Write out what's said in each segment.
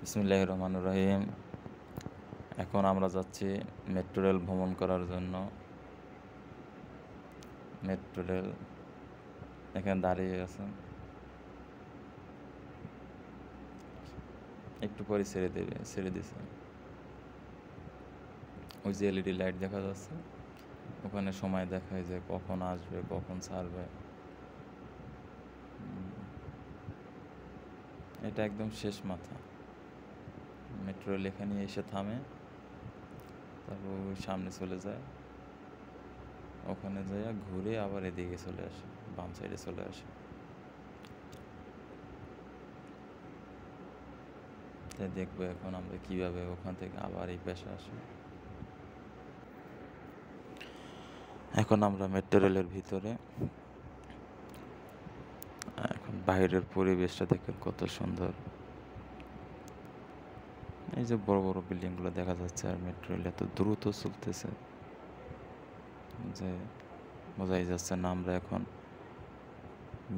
বিসমিল্লাহির রহমানির রহিম। এখন আমরা যাচ্ছি মেট্রো রেল ভ্রমণ করার জন্য। মেট্রো রেল এখানে দাঁড়িয়ে আছে, একটু পরে ছেড়ে দিছে। ওই যে এলইডি লাইট দেখা যাচ্ছে, ওখানে সময় দেখায় যে কখন আসবে, কখন ছাড়বে। এটা একদম শেষ মাথা। মেট্রো রেল এখানে এসে থামে, তারপর ওই সামনে চলে যায়, ওখানে যায় ঘুরে আবার এদিকে চলে আসে, বাম সাইডে চলে আসে। তাই দেখবো এখন আমরা কিভাবে ওখান থেকে আবার এই পেশে আসি। এখন আমরা মেট্রো রেলের ভিতরে। এখন বাইরের পরিবেশটা দেখেন কত সুন্দর। এই যে বড় বড় বিল্ডিংগুলো দেখা যাচ্ছে, আর মেট্রো রেল এত দ্রুত চলতেছে যে বোঝাই যাচ্ছে না। আমরা এখন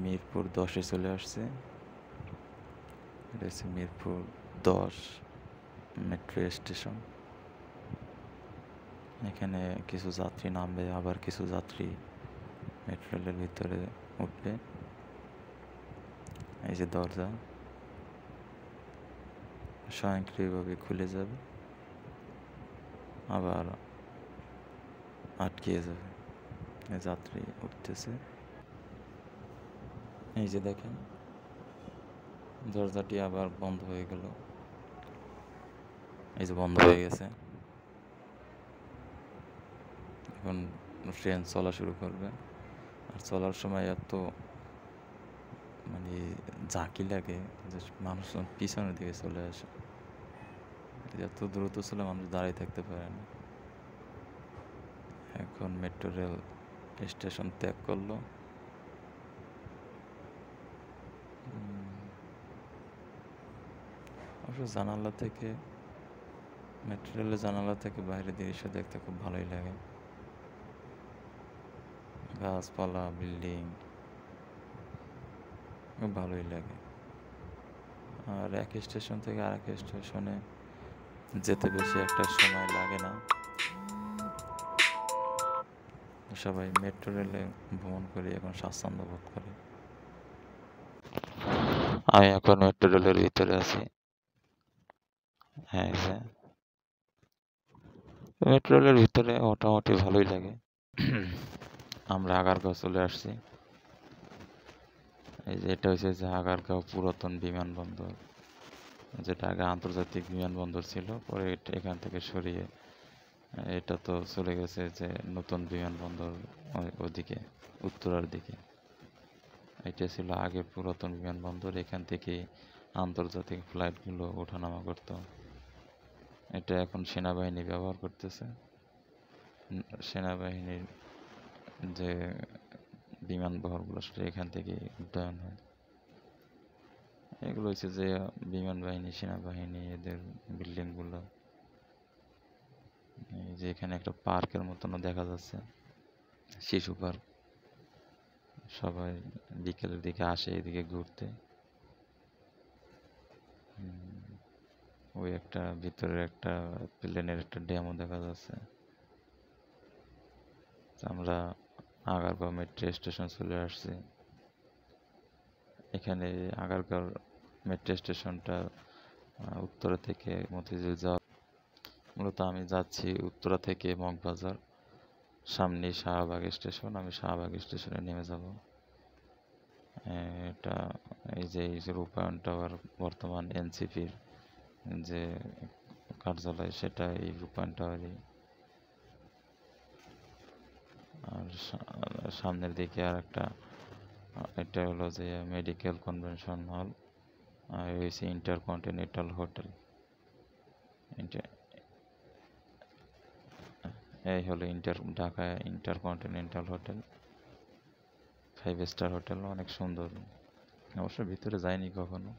মিরপুর 10-এ চলে আসছি। এটা হচ্ছে মিরপুর 10 মেট্রো স্টেশন। এখানে কিছু যাত্রী নামবে, আবার কিছু যাত্রী মেট্রো রেলের ভিতরে উঠবে। এই যে দরজা স্বয়ংক্রিয়ভাবে খুলে যাবে, আবার আটকে যাবে। যাত্রী উঠতেছে, এই যে দেখেন দরজাটি আবার বন্ধ হয়ে গেল। এই যে বন্ধ হয়ে গেছে। এখন ট্রেন চলা শুরু করবে। আর চলার সময় এত মানে ঝাঁকি লাগে যে মানুষজন পিছনের দিকে চলে আসে। এত দ্রুত ছিল, মানুষ দাঁড়িয়ে থাকতে পারে না। এখন মেট্রো রেল স্টেশন ত্যাগ করলো। অবশ্য জানালা থেকে, মেট্রো রেলের জানালা থেকে বাইরের দৃশ্য দেখতে খুব ভালোই লাগে। গাছপালা, বিল্ডিং, খুব ভালোই লাগে। আর এক স্টেশন থেকে আরেক স্টেশনে যেতে বেশি একটা সময় লাগে না। সবাই মেট্রো রেলে ভ্রমণ করে এখন স্বাচ্ছন্দ্য বোধ করে। আমি এখন মেট্রো রেলের ভিতরে আছি। হ্যাঁ, মেট্রো রেলের ভিতরে মোটামুটি ভালোই লাগে। আমরা আগারগাঁও চলে আসছি। এই যে এটা হচ্ছে যে আগারগাঁও পুরাতন বিমানবন্দর, যেটা আগে আন্তর্জাতিক বিমানবন্দর ছিল, পরে এখান থেকে সরিয়ে এটা তো চলে গেছে যে নতুন বিমানবন্দর ওদিকে উত্তরার দিকে। এটা ছিল আগে পুরাতন বিমানবন্দর, এখান থেকে আন্তর্জাতিক ফ্লাইটগুলো ওঠানামা করতো। এটা এখন সেনাবাহিনী ব্যবহার করতেছে। সেনাবাহিনীর যে বিমানবহরগুলো সেটা এখান থেকে উড্ডয়ন হয়। এগুলো হচ্ছে যে বিমান বাহিনী, সেনাবাহিনী এদের বিল্ডিংগুলো। এই যে এখানে একটা পার্কের মতনও দেখা যাচ্ছে, শিশু পার্ক। সবাই বিকেলের দিকে আসে এদিকে ঘুরতে। ওই একটা ভিতরে একটা প্লেনের একটা ড্যামও দেখা যাচ্ছে। আমরা আগারগাঁও মেট্রো স্টেশন চলে আসছি। এখানে আগারগাঁও মেট্রো স্টেশনটা উত্তরা থেকে মতিঝিল যাওয়া। মূলত আমি যাচ্ছি উত্তরা থেকে মগবাজার, সামনে শাহবাগ স্টেশন। আমি শাহবাগ স্টেশনে নেমে যাব। এটা এই যে রূপায়ণ টাওয়ার, বর্তমান এনসিপির যে কার্যালয়, সেটা এই রূপায়ণ টাওয়ারই। আর সামনের দিকে আর একটা, এটা হলো যে মেডিকেল কনভেনশন হল, আর হয়েছে ইন্টারকন্টিনেন্টাল হোটেল। এই হলো Dhaka intercontinental hotel, 5 star hotel, অনেক সুন্দর। অবশ্য ভিতরে যাইনি কখনো।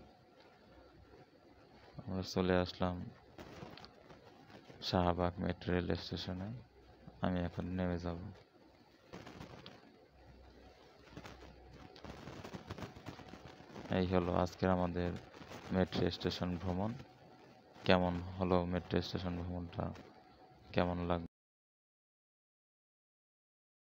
আমরা চলে আসলাম শাহবাগ মেট্রো রেল স্টেশনে। আমি এখন নেমে যাব। এই হলো আজকের আমাদের মেট্রো স্টেশন ভ্রমণ। কেমন হলো মেট্রো স্টেশন ভ্রমণটা? কেমন লাগলো?